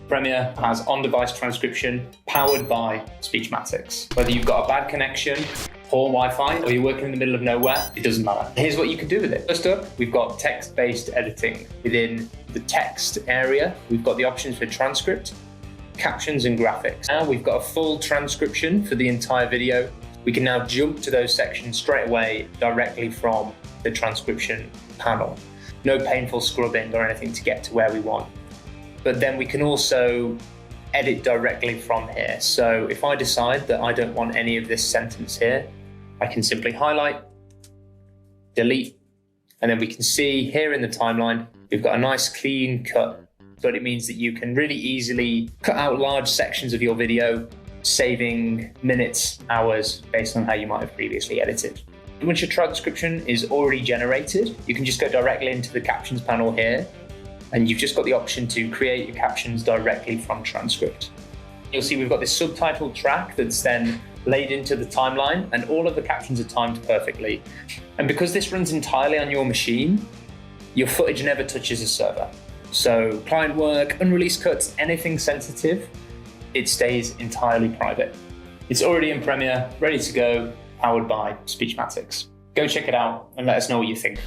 Premiere has on-device transcription powered by Speechmatics. Whether you've got a bad connection, poor Wi-Fi, or you're working in the middle of nowhere, it doesn't matter. Here's what you can do with it. First up, we've got text-based editing. Within the text area, we've got the options for transcript, captions, and graphics. Now we've got a full transcription for the entire video. We can now jump to those sections straight away directly from the transcription panel. No painful scrubbing or anything to get to where we want. But then we can also edit directly from here. So if I decide that I don't want any of this sentence here, I can simply highlight, delete, and then we can see here in the timeline, we've got a nice clean cut. So it means that you can really easily cut out large sections of your video, saving minutes, hours, based on how you might have previously edited. Once your transcription is already generated, you can just go directly into the captions panel here, and you've just got the option to create your captions directly from transcript. You'll see we've got this subtitled track that's then laid into the timeline, and all of the captions are timed perfectly. And because this runs entirely on your machine, your footage never touches a server. So client work, unreleased cuts, anything sensitive, it stays entirely private. It's already in Premiere, ready to go, powered by Speechmatics. Go check it out and let us know what you think.